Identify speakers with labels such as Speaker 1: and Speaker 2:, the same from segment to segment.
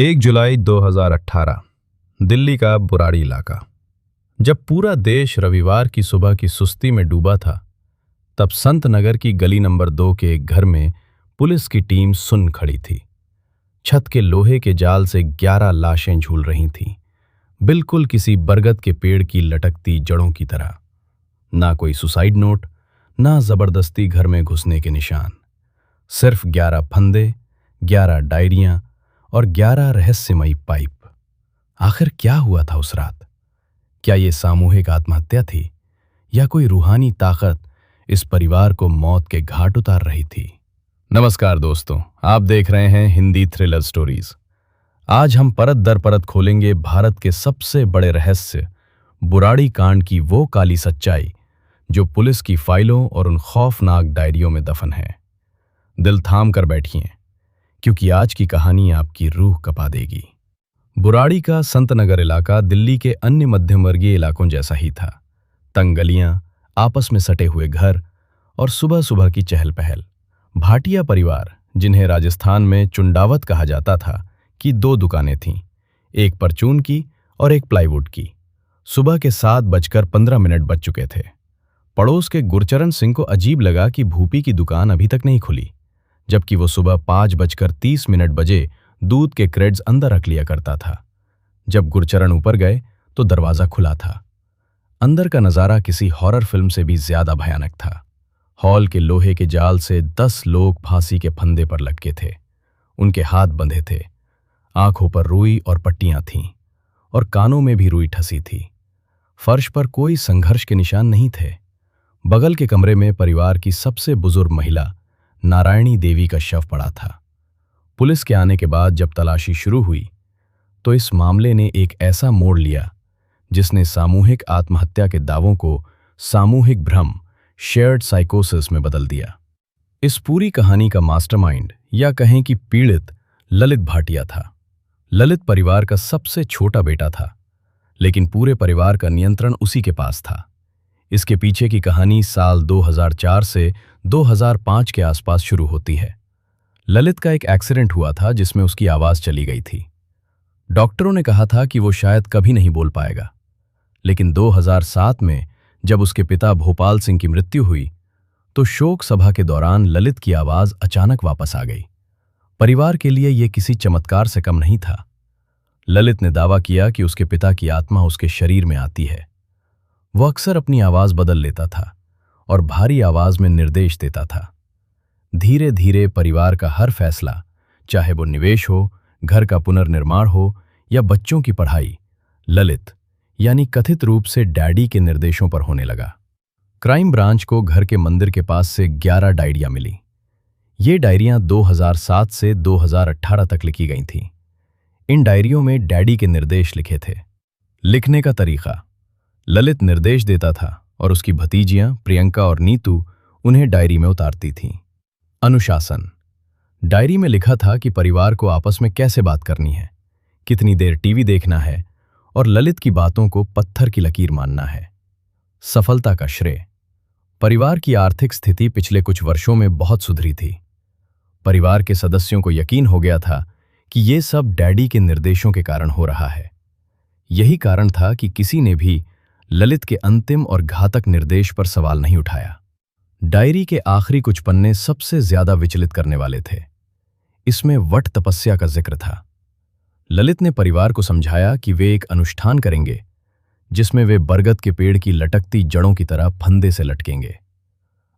Speaker 1: 1 जुलाई 2018 दिल्ली का बुराड़ी इलाका। जब पूरा देश रविवार की सुबह की सुस्ती में डूबा था, तब संत नगर की गली नंबर 2 के एक घर में पुलिस की टीम सुन्न खड़ी थी। छत के लोहे के जाल से 11 लाशें झूल रही थीं, बिल्कुल किसी बरगद के पेड़ की लटकती जड़ों की तरह। ना कोई सुसाइड नोट, ना जबरदस्ती घर में घुसने के निशान, सिर्फ 11 फंदे, 11 डायरियां और 11 रहस्यमयी पाइप। आखिर क्या हुआ था उस रात? क्या ये सामूहिक आत्महत्या थी या कोई रूहानी ताकत इस परिवार को मौत के घाट उतार रही थी? नमस्कार दोस्तों, आप देख रहे हैं हिंदी थ्रिलर स्टोरीज। आज हम परत दर परत खोलेंगे भारत के सबसे बड़े रहस्य, बुराड़ी कांड की वो काली सच्चाई जो पुलिस की फाइलों और उन खौफनाक डायरियों में दफन है। दिल थाम कर बैठिए, क्योंकि आज की कहानी आपकी रूह कपा देगी। बुराड़ी का संत नगर इलाका दिल्ली के अन्य मध्यम वर्गीय इलाकों जैसा ही था। तंग गलियां, आपस में सटे हुए घर और सुबह सुबह की चहल पहल। भाटिया परिवार, जिन्हें राजस्थान में चुंडावत कहा जाता था, की 2 दुकानें थीं, एक परचून की और एक प्लाईवुड की। सुबह के 7:15 बज चुके थे। पड़ोस के गुरचरण सिंह को अजीब लगा कि भूपी की दुकान अभी तक नहीं खुली, जबकि वो सुबह 5:30 बजे दूध के क्रेड्स अंदर रख लिया करता था। जब गुरचरण ऊपर गए तो दरवाजा खुला था। अंदर का नजारा किसी हॉरर फिल्म से भी ज्यादा भयानक था। हॉल के लोहे के जाल से 10 लोग फांसी के फंदे पर लटके थे। उनके हाथ बंधे थे, आंखों पर रुई और पट्टियां थीं और कानों में भी रुई ठसी थी। फर्श पर कोई संघर्ष के निशान नहीं थे। बगल के कमरे में परिवार की सबसे बुजुर्ग महिला नारायणी देवी का शव पड़ा था। पुलिस के आने के बाद जब तलाशी शुरू हुई तो इस मामले ने एक ऐसा मोड़ लिया जिसने सामूहिक आत्महत्या के दावों को सामूहिक भ्रम, शेयर्ड साइकोसिस में बदल दिया। इस पूरी कहानी का मास्टरमाइंड, या कहें कि पीड़ित, ललित भाटिया था। ललित परिवार का सबसे छोटा बेटा था, लेकिन पूरे परिवार का नियंत्रण उसी के पास था। इसके पीछे की कहानी साल 2004 से 2005 के आसपास शुरू होती है। ललित का एक एक्सीडेंट हुआ था जिसमें उसकी आवाज चली गई थी। डॉक्टरों ने कहा था कि वो शायद कभी नहीं बोल पाएगा, लेकिन 2007 में जब उसके पिता भोपाल सिंह की मृत्यु हुई तो शोक सभा के दौरान ललित की आवाज अचानक वापस आ गई। परिवार के लिए यह किसी चमत्कार से कम नहीं था। ललित ने दावा किया कि उसके पिता की आत्मा उसके शरीर में आती है। वो अक्सर अपनी आवाज बदल लेता था और भारी आवाज में निर्देश देता था। धीरे धीरे परिवार का हर फैसला, चाहे वो निवेश हो, घर का पुनर्निर्माण हो या बच्चों की पढ़ाई, ललित यानी कथित रूप से डैडी के निर्देशों पर होने लगा। क्राइम ब्रांच को घर के मंदिर के पास से 11 डायरियां मिली। ये डायरियां 2007 से 2018 तक लिखी गई थीं। इन डायरियों में डैडी के निर्देश लिखे थे। लिखने का तरीका, ललित निर्देश देता था और उसकी भतीजियां प्रियंका और नीतू उन्हें डायरी में उतारती थीं। अनुशासन, डायरी में लिखा था कि परिवार को आपस में कैसे बात करनी है, कितनी देर टीवी देखना है और ललित की बातों को पत्थर की लकीर मानना है। सफलता का श्रेय, परिवार की आर्थिक स्थिति पिछले कुछ वर्षों में बहुत सुधरी थी। परिवार के सदस्यों को यकीन हो गया था कि ये सब डैडी के निर्देशों के कारण हो रहा है। यही कारण था कि किसी ने भी ललित के अंतिम और घातक निर्देश पर सवाल नहीं उठाया। डायरी के आखिरी कुछ पन्ने सबसे ज्यादा विचलित करने वाले थे। इसमें वट तपस्या का जिक्र था। ललित ने परिवार को समझाया कि वे एक अनुष्ठान करेंगे जिसमें वे बरगद के पेड़ की लटकती जड़ों की तरह फंदे से लटकेंगे।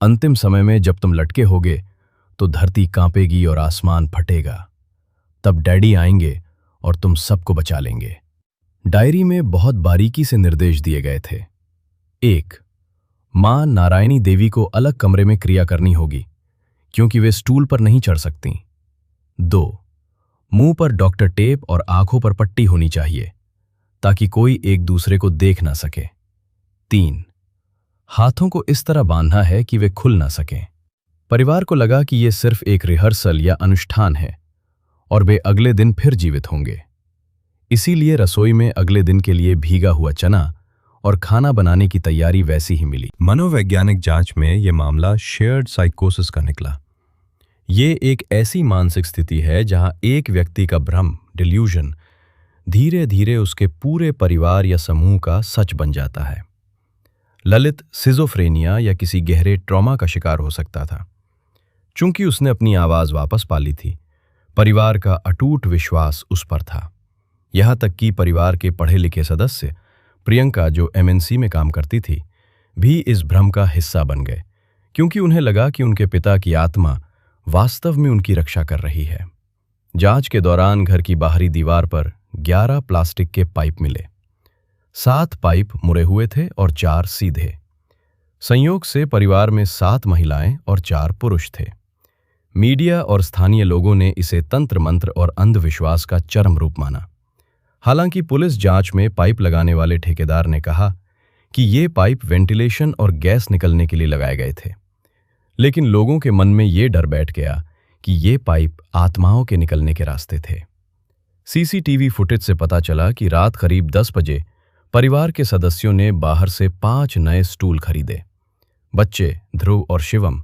Speaker 1: अंतिम समय में जब तुम लटके होगे तो धरती कांपेगी और आसमान फटेगा। तब डैडी आएंगे और तुम सबको बचा लेंगे। डायरी में बहुत बारीकी से निर्देश दिए गए थे। 1. मां नारायणी देवी को अलग कमरे में क्रिया करनी होगी क्योंकि वे स्टूल पर नहीं चढ़ सकती। 2. मुंह पर डॉक्टर टेप और आंखों पर पट्टी होनी चाहिए ताकि कोई एक दूसरे को देख ना सके। 3. हाथों को इस तरह बांधना है कि वे खुल ना सकें। परिवार को लगा कि यह सिर्फ एक रिहर्सल या अनुष्ठान है और वे अगले दिन फिर जीवित होंगे। इसीलिए रसोई में अगले दिन के लिए भीगा हुआ चना और खाना बनाने की तैयारी वैसी ही मिली। मनोवैज्ञानिक जांच में यह मामला शेयर्ड साइकोसिस का निकला। ये एक ऐसी मानसिक स्थिति है जहां एक व्यक्ति का भ्रम डिल्यूजन धीरे धीरे उसके पूरे परिवार या समूह का सच बन जाता है। ललित सिजोफ्रेनिया या किसी गहरे ट्रॉमा का शिकार हो सकता था। चूंकि उसने अपनी आवाज वापस पा ली थी, परिवार का अटूट विश्वास उस पर था। यहां तक कि परिवार के पढ़े लिखे सदस्य, प्रियंका जो एमएनसी में काम करती थी, भी इस भ्रम का हिस्सा बन गए, क्योंकि उन्हें लगा कि उनके पिता की आत्मा वास्तव में उनकी रक्षा कर रही है। जांच के दौरान घर की बाहरी दीवार पर 11 प्लास्टिक के पाइप मिले। 7 पाइप मुड़े हुए थे और 4 सीधे। संयोग से परिवार में 7 महिलाएं और 4 पुरुष थे। मीडिया और स्थानीय लोगों ने इसे तंत्र मंत्र और अंधविश्वास का चरम रूप माना। हालांकि पुलिस जांच में पाइप लगाने वाले ठेकेदार ने कहा कि ये पाइप वेंटिलेशन और गैस निकलने के लिए लगाए गए थे, लेकिन लोगों के मन में ये डर बैठ गया कि ये पाइप आत्माओं के निकलने के रास्ते थे। सीसीटीवी फुटेज से पता चला कि रात करीब 10 बजे परिवार के सदस्यों ने बाहर से 5 नए स्टूल खरीदे। बच्चे ध्रुव और शिवम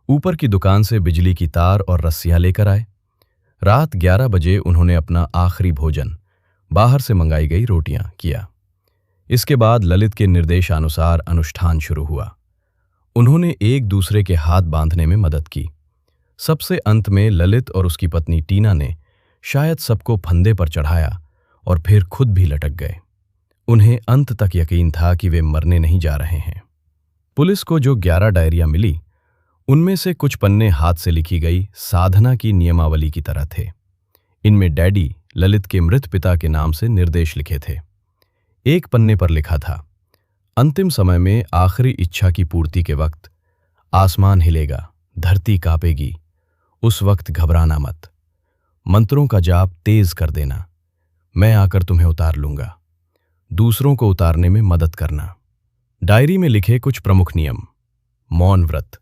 Speaker 1: ऊपर की दुकान से बिजली की तार और रस्सियां लेकर आए। रात 11 बजे उन्होंने अपना आखिरी भोजन बाहर से मंगाई गई रोटियां किया। इसके बाद ललित के निर्देशानुसार अनुष्ठान शुरू हुआ। उन्होंने एक दूसरे के हाथ बांधने में मदद की। सबसे अंत में ललित और उसकी पत्नी टीना ने शायद सबको फंदे पर चढ़ाया और फिर खुद भी लटक गए। उन्हें अंत तक यकीन था कि वे मरने नहीं जा रहे हैं। पुलिस को जो 11 डायरियां मिली, उनमें से कुछ पन्ने हाथ से लिखी गई साधना की नियमावली की तरह थे। इनमें डैडी ललित के मृत पिता के नाम से निर्देश लिखे थे। एक पन्ने पर लिखा था, अंतिम समय में आखिरी इच्छा की पूर्ति के वक्त आसमान हिलेगा, धरती कांपेगी, उस वक्त घबराना मत। मंत्रों का जाप तेज कर देना, मैं आकर तुम्हें उतार लूंगा। दूसरों को उतारने में मदद करना। डायरी में लिखे कुछ प्रमुख नियम। मौन व्रत।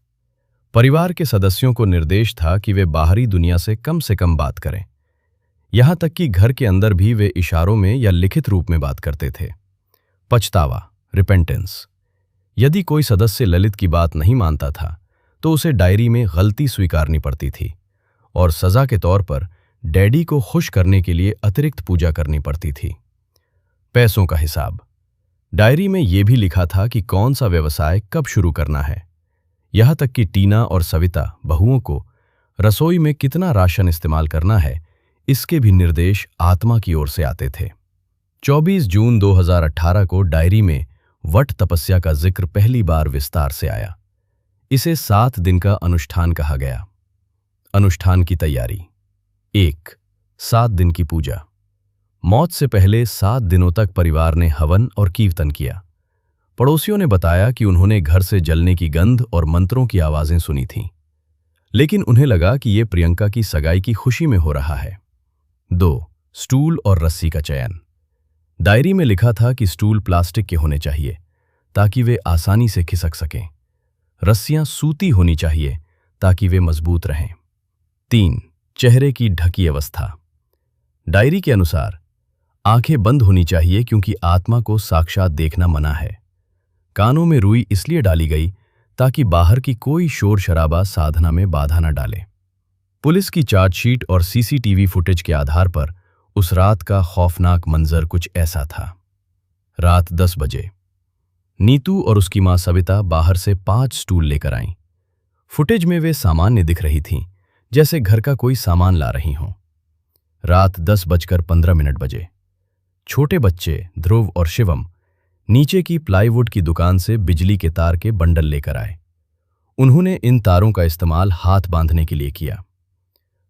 Speaker 1: परिवार के सदस्यों को निर्देश था कि वे बाहरी दुनिया से कम बात करें। यहां तक कि घर के अंदर भी वे इशारों में या लिखित रूप में बात करते थे। पछतावा, रिपेंटेंस। यदि कोई सदस्य ललित की बात नहीं मानता था तो उसे डायरी में गलती स्वीकारनी पड़ती थी और सजा के तौर पर डैडी को खुश करने के लिए अतिरिक्त पूजा करनी पड़ती थी। पैसों का हिसाब। डायरी में यह भी लिखा था कि कौन सा व्यवसाय कब शुरू करना है। यहां तक कि टीना और सविता बहुओं को रसोई में कितना राशन इस्तेमाल करना है, इसके भी निर्देश आत्मा की ओर से आते थे। 24 जून 2018 को डायरी में वट तपस्या का जिक्र पहली बार विस्तार से आया। इसे 7 दिन का अनुष्ठान कहा गया। अनुष्ठान की तैयारी। 1. 7 दिन की पूजा। मौत से पहले 7 दिनों तक परिवार ने हवन और कीर्तन किया। पड़ोसियों ने बताया कि उन्होंने घर से जलने की गंध और मंत्रों की आवाजें सुनी थीं, लेकिन उन्हें लगा कि यह प्रियंका की सगाई की खुशी में हो रहा है। 2. स्टूल और रस्सी का चयन। डायरी में लिखा था कि स्टूल प्लास्टिक के होने चाहिए ताकि वे आसानी से खिसक सकें। रस्सियां सूती होनी चाहिए ताकि वे मजबूत रहें। 3. चेहरे की ढकी अवस्था। डायरी के अनुसार आंखें बंद होनी चाहिए क्योंकि आत्मा को साक्षात देखना मना है। कानों में रुई इसलिए डाली गई ताकि बाहर की कोई शोर शराबा साधना में बाधा न डाले। पुलिस की चार्जशीट और सीसीटीवी फुटेज के आधार पर उस रात का खौफनाक मंजर कुछ ऐसा था। रात 10 बजे नीतू और उसकी मां सविता बाहर से 5 स्टूल लेकर आईं। फुटेज में वे सामान्य दिख रही थीं, जैसे घर का कोई सामान ला रही हों। रात 10:15 बजे छोटे बच्चे ध्रुव और शिवम नीचे की प्लाईवुड की दुकान से बिजली के तार के बंडल लेकर आए। उन्होंने इन तारों का इस्तेमाल हाथ बांधने के लिए किया।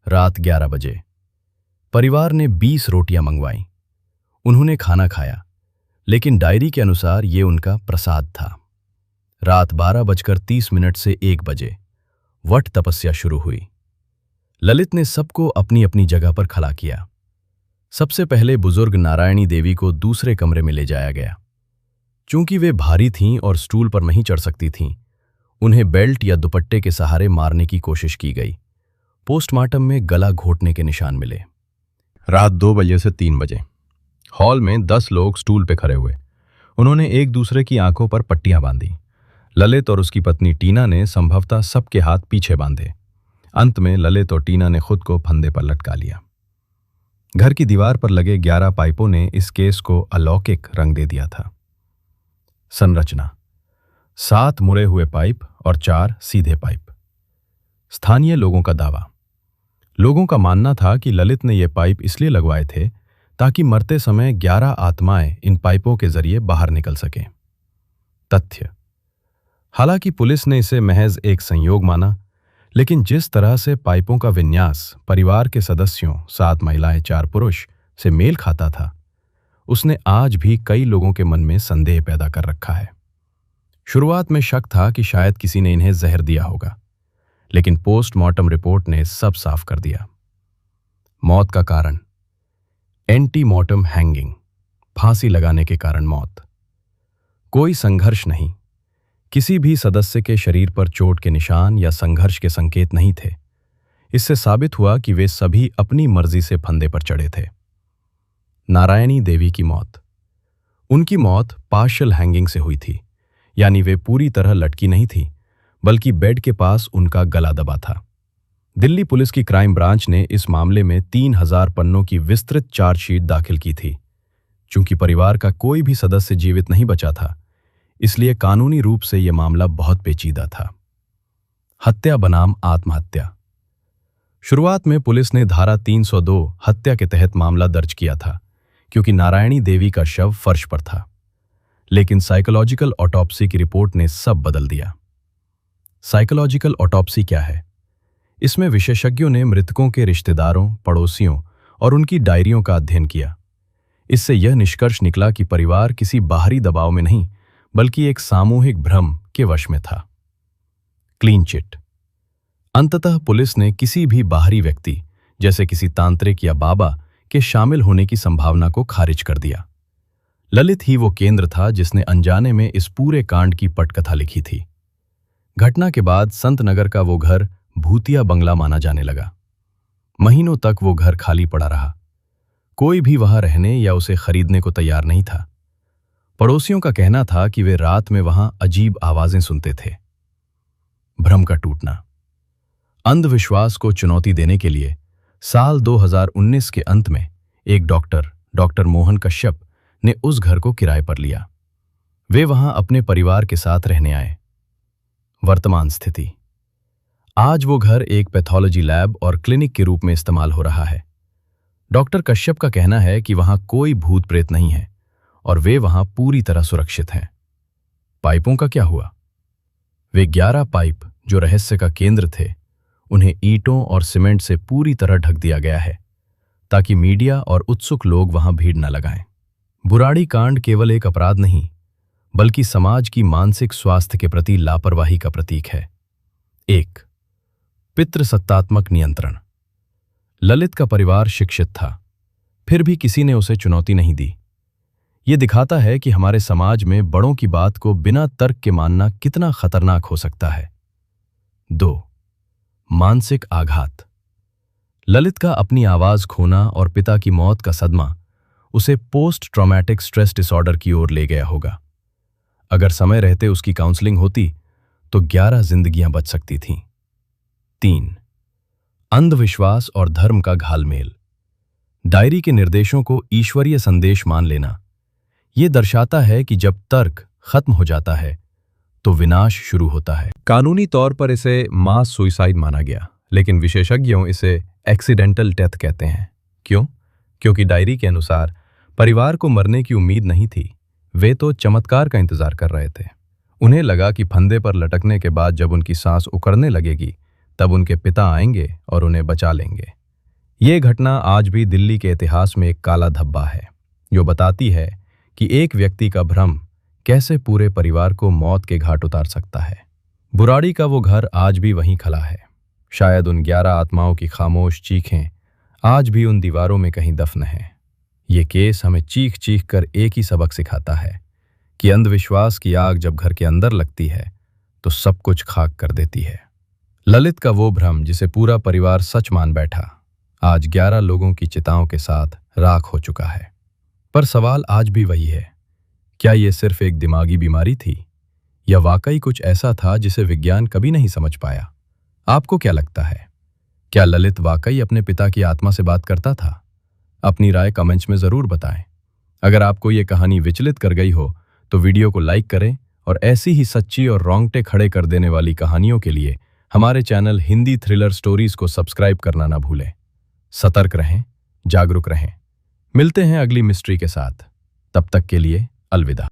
Speaker 1: रात 11 बजे परिवार ने 20 रोटियां मंगवाईं। उन्होंने खाना खाया, लेकिन डायरी के अनुसार ये उनका प्रसाद था। रात 12:30 से 1 बजे वट तपस्या शुरू हुई। ललित ने सबको अपनी अपनी जगह पर खड़ा किया। सबसे पहले बुजुर्ग नारायणी देवी को दूसरे कमरे में ले जाया गया। चूंकि वे भारी थीं और स्टूल पर नहीं चढ़ सकती थीं, उन्हें बेल्ट या दुपट्टे के सहारे मारने की कोशिश की गई। पोस्टमार्टम में गला घोटने के निशान मिले। रात 2 बजे से 3 बजे हॉल में 10 लोग स्टूल पे खड़े हुए। उन्होंने एक दूसरे की आंखों पर पट्टियां बांधी। ललित और उसकी पत्नी टीना ने संभवतः सबके हाथ पीछे बांधे। अंत में ललित और टीना ने खुद को फंदे पर लटका लिया। घर की दीवार पर लगे 11 पाइपों ने इस केस को अलौकिक रंग दे दिया था। संरचना: 7 मुड़े हुए पाइप और 4 सीधे पाइप। स्थानीय लोगों का दावा: लोगों का मानना था कि ललित ने ये पाइप इसलिए लगवाए थे ताकि मरते समय 11 आत्माएं इन पाइपों के जरिए बाहर निकल सकें। तथ्य: हालांकि पुलिस ने इसे महज एक संयोग माना, लेकिन जिस तरह से पाइपों का विन्यास परिवार के सदस्यों 7 महिलाएं 4 पुरुष से मेल खाता था, उसने आज भी कई लोगों के मन में संदेह पैदा कर रखा है। शुरुआत में शक था कि शायद किसी ने इन्हें जहर दिया होगा, लेकिन पोस्टमार्टम रिपोर्ट ने सब साफ कर दिया। मौत का कारण: एंटीमॉर्टम हैंगिंग, फांसी लगाने के कारण मौत। कोई संघर्ष नहीं, किसी भी सदस्य के शरीर पर चोट के निशान या संघर्ष के संकेत नहीं थे। इससे साबित हुआ कि वे सभी अपनी मर्जी से फंदे पर चढ़े थे। नारायणी देवी की मौत: उनकी मौत पार्शियल हैंगिंग से हुई थी, यानी वे पूरी तरह लटकी नहीं थी, बल्कि बेड के पास उनका गला दबा था। दिल्ली पुलिस की क्राइम ब्रांच ने इस मामले में 3000 पन्नों की विस्तृत चार्जशीट दाखिल की थी। चूंकि परिवार का कोई भी सदस्य जीवित नहीं बचा था, इसलिए कानूनी रूप से यह मामला बहुत पेचीदा था। हत्या बनाम आत्महत्या: शुरुआत में पुलिस ने धारा 302 हत्या के तहत मामला दर्ज किया था, क्योंकि नारायणी देवी का शव फर्श पर था। लेकिन साइकोलॉजिकल ऑटोप्सी की रिपोर्ट ने सब बदल दिया। साइकोलॉजिकल ऑटोप्सी क्या है? इसमें विशेषज्ञों ने मृतकों के रिश्तेदारों, पड़ोसियों और उनकी डायरियों का अध्ययन किया। इससे यह निष्कर्ष निकला कि परिवार किसी बाहरी दबाव में नहीं, बल्कि एक सामूहिक भ्रम के वश में था। क्लीन चिट: अंततः पुलिस ने किसी भी बाहरी व्यक्ति, जैसे किसी तांत्रिक या बाबा, के शामिल होने की संभावना को खारिज कर दिया। ललित ही वो केंद्र था जिसने अनजाने में इस पूरे कांड की पटकथा लिखी थी। घटना के बाद संत नगर का वो घर भूतिया बंगला माना जाने लगा। महीनों तक वो घर खाली पड़ा रहा। कोई भी वहां रहने या उसे खरीदने को तैयार नहीं था। पड़ोसियों का कहना था कि वे रात में वहां अजीब आवाजें सुनते थे। भ्रम का टूटना: अंधविश्वास को चुनौती देने के लिए साल 2019 के अंत में एक डॉक्टर मोहन कश्यप ने उस घर को किराए पर लिया। वे वहां अपने परिवार के साथ रहने आए। वर्तमान स्थिति: आज वो घर एक पैथोलॉजी लैब और क्लिनिक के रूप में इस्तेमाल हो रहा है। डॉक्टर कश्यप का कहना है कि वहां कोई भूत प्रेत नहीं है और वे वहां पूरी तरह सुरक्षित हैं। पाइपों का क्या हुआ? वे 11 पाइप जो रहस्य का केंद्र थे, उन्हें ईंटों और सीमेंट से पूरी तरह ढक दिया गया है ताकि मीडिया और उत्सुक लोग वहां भीड़ न लगाएं। बुराड़ी कांड केवल एक अपराध नहीं, बल्कि समाज की मानसिक स्वास्थ्य के प्रति लापरवाही का प्रतीक है। 1. पितृसत्तात्मक नियंत्रण: ललित का परिवार शिक्षित था, फिर भी किसी ने उसे चुनौती नहीं दी। ये दिखाता है कि हमारे समाज में बड़ों की बात को बिना तर्क के मानना कितना खतरनाक हो सकता है। 2. मानसिक आघात: ललित का अपनी आवाज खोना और पिता की मौत का सदमा उसे पोस्ट ट्रॉमेटिक स्ट्रेस डिसऑर्डर की ओर ले गया होगा। अगर समय रहते उसकी काउंसलिंग होती तो 11 जिंदगियां बच सकती थीं। 3. अंधविश्वास और धर्म का घालमेल: डायरी के निर्देशों को ईश्वरीय संदेश मान लेना यह दर्शाता है कि जब तर्क खत्म हो जाता है तो विनाश शुरू होता है। कानूनी तौर पर इसे मास सुसाइड माना गया, लेकिन विशेषज्ञों इसे एक्सीडेंटल डेथ कहते हैं। क्यों? क्योंकि डायरी के अनुसार परिवार को मरने की उम्मीद नहीं थी, वे तो चमत्कार का इंतजार कर रहे थे। उन्हें लगा कि फंदे पर लटकने के बाद जब उनकी सांस उखड़ने लगेगी, तब उनके पिता आएंगे और उन्हें बचा लेंगे। ये घटना आज भी दिल्ली के इतिहास में एक काला धब्बा है, जो बताती है कि एक व्यक्ति का भ्रम कैसे पूरे परिवार को मौत के घाट उतार सकता है। बुराड़ी का वो घर आज भी वहीं खड़ा है। शायद उन 11 आत्माओं की खामोश चीखें आज भी उन दीवारों में कहीं दफन है। ये केस हमें चीख चीख कर एक ही सबक सिखाता है कि अंधविश्वास की आग जब घर के अंदर लगती है तो सब कुछ खाक कर देती है। ललित का वो भ्रम जिसे पूरा परिवार सच मान बैठा, आज 11 लोगों की चिताओं के साथ राख हो चुका है। पर सवाल आज भी वही है, क्या ये सिर्फ एक दिमागी बीमारी थी या वाकई कुछ ऐसा था जिसे विज्ञान कभी नहीं समझ पाया? आपको क्या लगता है, क्या ललित वाकई अपने पिता की आत्मा से बात करता था? अपनी राय कमेंट्स में ज़रूर बताएं। अगर आपको ये कहानी विचलित कर गई हो तो वीडियो को लाइक करें और ऐसी ही सच्ची और रोंगटे खड़े कर देने वाली कहानियों के लिए हमारे चैनल हिंदी थ्रिलर स्टोरीज को सब्सक्राइब करना ना भूलें। सतर्क रहें, जागरूक रहें। मिलते हैं अगली मिस्ट्री के साथ। तब तक के लिए अलविदा।